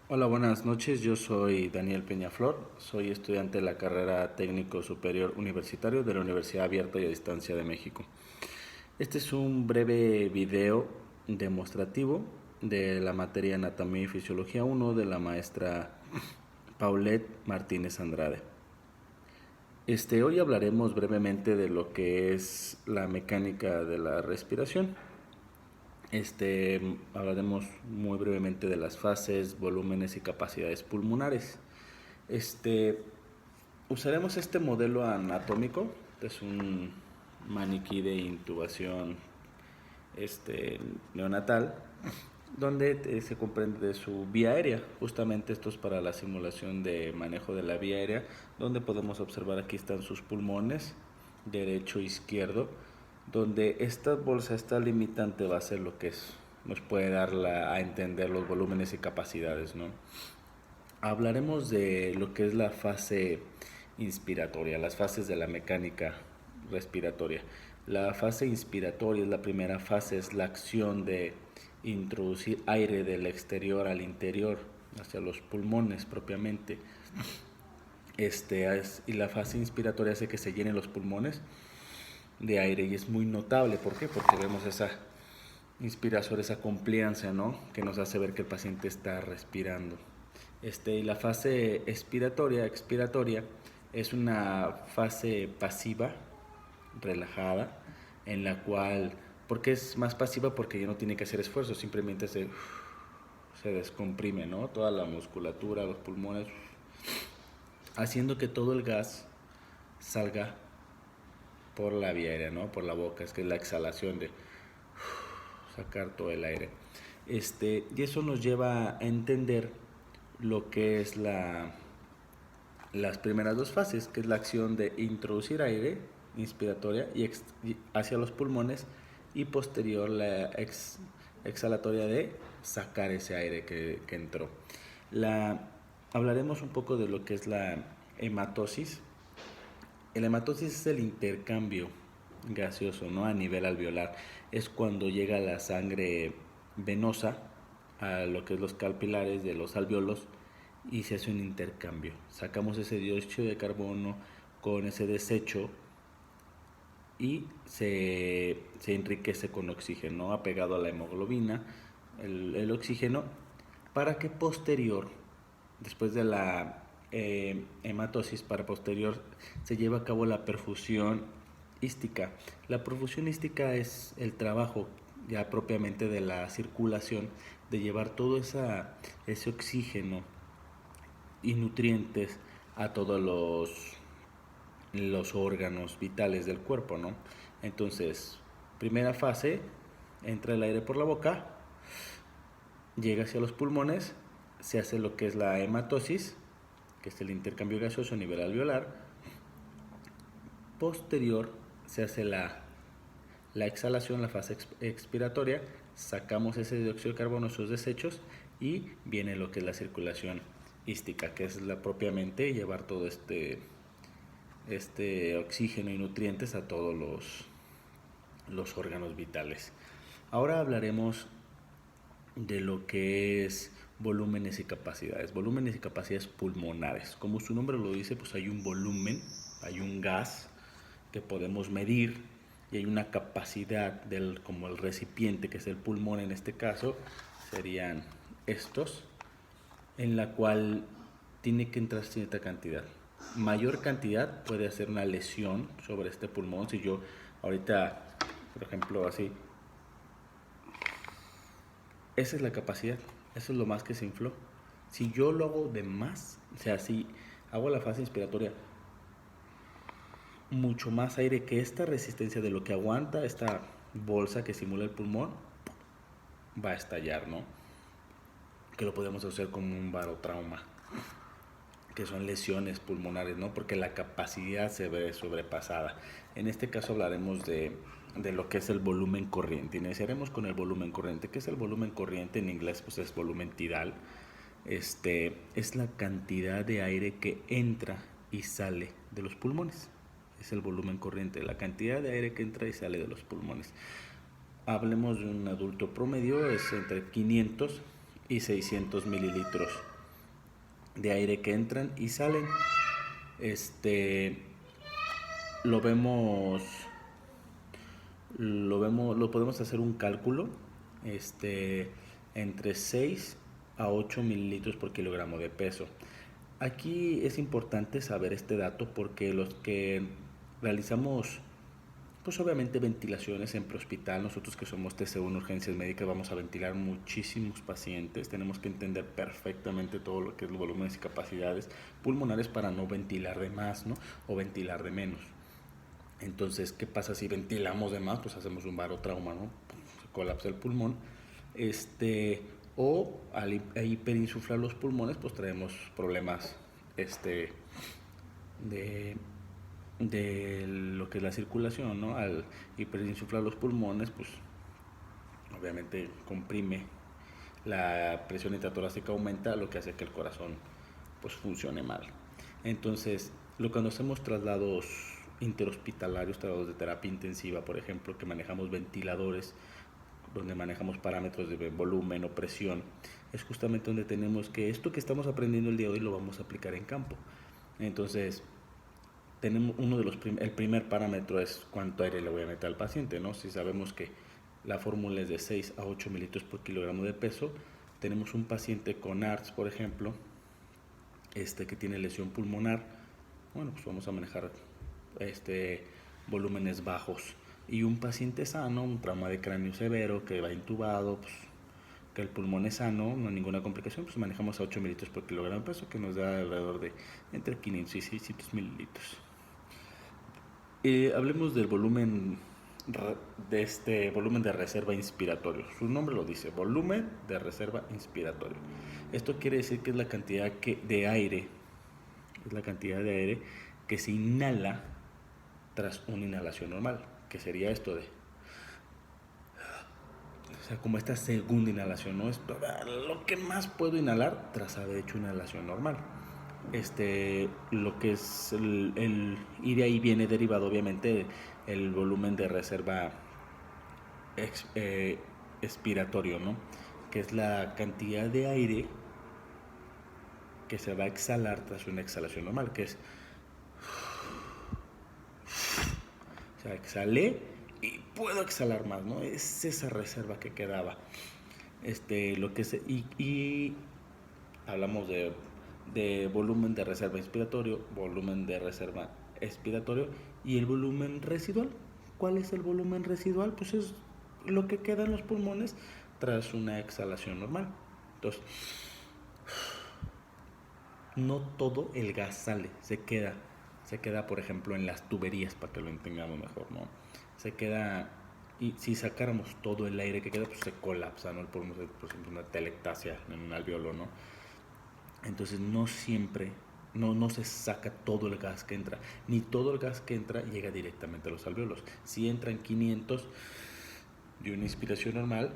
Hola, buenas noches. Yo soy Daniel Peñaflor. Soy estudiante de la carrera Técnico Superior Universitario de la Universidad Abierta y a Distancia de México. Este es un breve video demostrativo de la materia Anatomía y Fisiología 1 de la maestra Paulette Martínez Andrade. Hoy hablaremos brevemente de lo que es la mecánica de la respiración. Hablaremos muy brevemente de las fases, volúmenes y capacidades pulmonares. Este, Usaremos este modelo anatómico, es un maniquí de intubación neonatal, donde se comprende de su vía aérea. Justamente esto es para la simulación de manejo de la vía aérea, donde podemos observar aquí están sus pulmones, derecho e izquierdo, donde esta bolsa, esta limitante va a ser lo que nos puede dar a entender los volúmenes y capacidades, ¿no? Hablaremos de lo que es la fase inspiratoria, las fases de la mecánica respiratoria. La fase inspiratoria es la primera fase, es la acción de introducir aire del exterior al interior, hacia los pulmones propiamente. Y la fase inspiratoria hace que se llenen los pulmones de aire y es muy notable. ¿Por qué? Porque vemos esa inspiración, esa compliance, ¿no? Que nos hace ver que el paciente está respirando. Y la fase expiratoria, es una fase pasiva, relajada, en la cual, ¿por qué es más pasiva? Porque ya no tiene que hacer esfuerzo, simplemente se descomprime, ¿no? Toda la musculatura, los pulmones, haciendo que todo el gas salga por la vía aérea, ¿no? Por la boca, es que es la exhalación de sacar todo el aire. Y eso nos lleva a entender lo que es las primeras dos fases, que es la acción de introducir aire inspiratoria y hacia los pulmones, y posterior la exhalatoria de sacar ese aire que entró. Hablaremos un poco de lo que es la hematosis. El hematosis es el intercambio gaseoso, ¿no? A nivel alveolar. Es cuando llega la sangre venosa a lo que es los capilares de los alveolos y se hace un intercambio. Sacamos ese dióxido de carbono con ese desecho y se enriquece con oxígeno, ¿no? Apegado a la hemoglobina, el oxígeno, para que posterior, después de la hematosis, para posterior se lleve a cabo la perfusión ística. La perfusión ística es el trabajo ya propiamente de la circulación, de llevar todo ese oxígeno y nutrientes a todos los órganos vitales del cuerpo, ¿no? Entonces, primera fase, entra el aire por la boca, llega hacia los pulmones, se hace lo que es la hematosis, que es el intercambio gaseoso a nivel alveolar. Posterior se hace la exhalación, la fase expiratoria, sacamos ese dióxido de carbono, esos desechos, y viene lo que es la circulación ística, que es propiamente llevar todo este oxígeno y nutrientes a todos los órganos vitales. Ahora hablaremos de lo que es volúmenes y capacidades. Volúmenes y capacidades pulmonares. Como su nombre lo dice, pues hay un volumen, hay un gas que podemos medir y hay una capacidad como el recipiente, que es el pulmón en este caso, serían estos, en la cual tiene que entrar cierta cantidad. Mayor cantidad puede hacer una lesión sobre este pulmón. Si yo ahorita, por ejemplo, así, esa es la capacidad, eso es lo más que se infló. Si yo lo hago de más, o sea, si hago la fase inspiratoria, mucho más aire que esta resistencia de lo que aguanta esta bolsa que simula el pulmón, va a estallar, ¿no? Que lo podemos hacer como un barotrauma, que son lesiones pulmonares, ¿no? Porque la capacidad se ve sobrepasada. En este caso hablaremos de lo que es el volumen corriente. Iniciaremos con el volumen corriente. ¿Qué es el volumen corriente? En inglés pues es volumen tidal. Es la cantidad de aire que entra y sale de los pulmones. Es el volumen corriente, la cantidad de aire que entra y sale de los pulmones. Hablemos de un adulto promedio, es entre 500 y 600 mililitros de aire que entran y salen. Lo vemos, lo podemos hacer un cálculo, entre 6 a 8 mililitros por kilogramo de peso. Aquí es importante saber este dato porque los que realizamos, pues obviamente ventilaciones en prehospital, nosotros que somos TCU en urgencias médicas vamos a ventilar muchísimos pacientes, tenemos que entender perfectamente todo lo que es los volúmenes y capacidades pulmonares para no ventilar de más, ¿no? O ventilar de menos. Entonces, ¿qué pasa si ventilamos de más? Pues hacemos un barotrauma, ¿no? Se colapsa el pulmón. O al hiperinsuflar los pulmones, pues traemos problemas de, de lo que es la circulación, ¿no? Al hiperinsuflar los pulmones, pues obviamente comprime la presión intratorácica, aumenta, lo que hace que el corazón pues funcione mal. Entonces, cuando hacemos traslados interhospitalarios, traslados de terapia intensiva, por ejemplo, que manejamos ventiladores, donde manejamos parámetros de volumen o presión, es justamente donde tenemos que esto que estamos aprendiendo el día de hoy lo vamos a aplicar en campo. Entonces, tenemos el primer parámetro es cuánto aire le voy a meter al paciente, ¿no? Si sabemos que la fórmula es de 6 a 8 mililitros por kilogramo de peso, tenemos un paciente con ARTS, por ejemplo, que tiene lesión pulmonar, bueno, pues vamos a manejar volúmenes bajos. Y un paciente sano, un trauma de cráneo severo que va intubado, pues, que el pulmón es sano, no hay ninguna complicación, pues manejamos a 8 mililitros por kilogramo de peso, que nos da alrededor de entre 500 y 600 mililitros. Hablemos del volumen volumen de reserva inspiratorio. Su nombre lo dice, volumen de reserva inspiratorio. Esto quiere decir que es la cantidad de aire que se inhala tras una inhalación normal, que sería esto de, o sea, como esta segunda inhalación, ¿no? Es lo que más puedo inhalar tras haber hecho una inhalación normal. Lo que es y de ahí viene derivado obviamente el volumen de reserva expiratorio, ¿no? Que es la cantidad de aire que se va a exhalar tras una exhalación normal, que es, o sea, exhalé y puedo exhalar más, ¿no? Es esa reserva que quedaba. Lo que es, y hablamos de volumen de reserva inspiratorio, volumen de reserva expiratorio y el volumen residual. ¿Cuál es el volumen residual? Pues es lo que queda en los pulmones tras una exhalación normal. Entonces, no todo el gas sale, se queda por ejemplo en las tuberías, para que lo entendamos mejor, ¿no? Se queda, y si sacáramos todo el aire que queda, pues se colapsa, ¿no? El pulmón, por ejemplo, una telectasia en un alveolo, ¿no? Entonces no siempre, no se saca todo el gas que entra, ni todo el gas que entra llega directamente a los alveolos. Si entran 500 de una inspiración normal,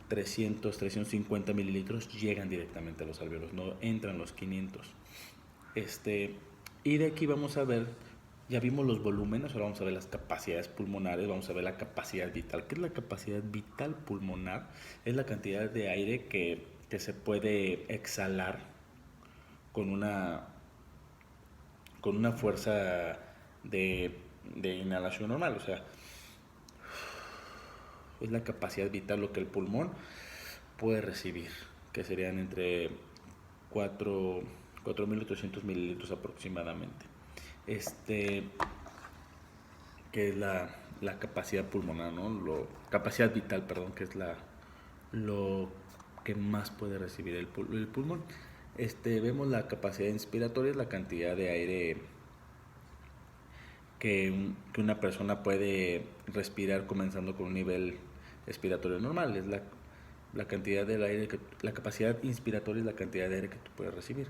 350 mililitros llegan directamente a los alveolos, no entran los 500. Y de aquí vamos a ver, ya vimos los volúmenes, ahora vamos a ver las capacidades pulmonares, vamos a ver la capacidad vital. ¿Qué es la capacidad vital pulmonar? Es la cantidad de aire que se puede exhalar con una fuerza de inhalación normal, o sea, es la capacidad vital lo que el pulmón puede recibir, que serían entre 4.800 mililitros aproximadamente. Que es la capacidad pulmonar, ¿no? Capacidad vital, perdón, que es lo que más puede recibir el pulmón. Vemos la capacidad inspiratoria, es la cantidad de aire que una persona puede respirar comenzando con un nivel expiratorio normal. Es la cantidad del aire, la capacidad inspiratoria es la cantidad de aire que tú puedes recibir.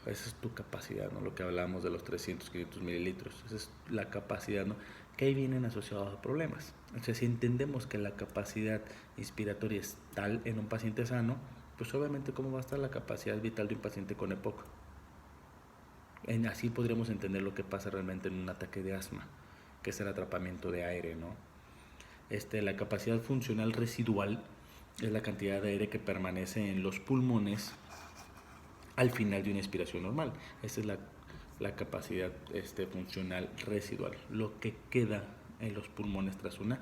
Esa es tu capacidad, ¿no? Lo que hablábamos de los 300, 500 mililitros. Esa es la capacidad, ¿no? Que ahí vienen asociados a problemas. O sea, si entendemos que la capacidad inspiratoria es tal en un paciente sano, pues obviamente cómo va a estar la capacidad vital de un paciente con EPOC. Así podríamos entender lo que pasa realmente en un ataque de asma, que es el atrapamiento de aire, ¿no? La capacidad funcional residual es la cantidad de aire que permanece en los pulmones al final de una inspiración normal. Esa es la capacidad funcional residual, lo que queda en los pulmones tras una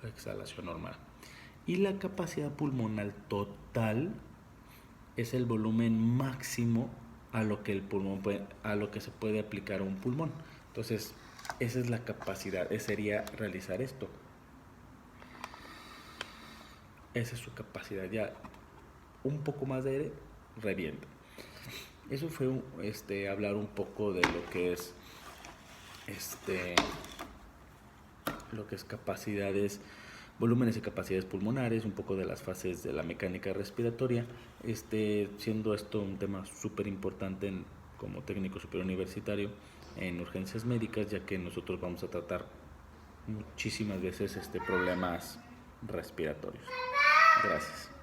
exhalación normal. Y la capacidad pulmonar total es el volumen máximo a lo que el pulmón a lo que se puede aplicar a un pulmón. Entonces, esa es la capacidad, sería realizar esto. Esa es su capacidad. Ya un poco más de aire, revienta. Eso fue hablar un poco de lo que es capacidades, volúmenes y capacidades pulmonares, un poco de las fases de la mecánica respiratoria, siendo esto un tema súper importante como técnico superior universitario en urgencias médicas, ya que nosotros vamos a tratar muchísimas veces problemas respiratorios. Gracias.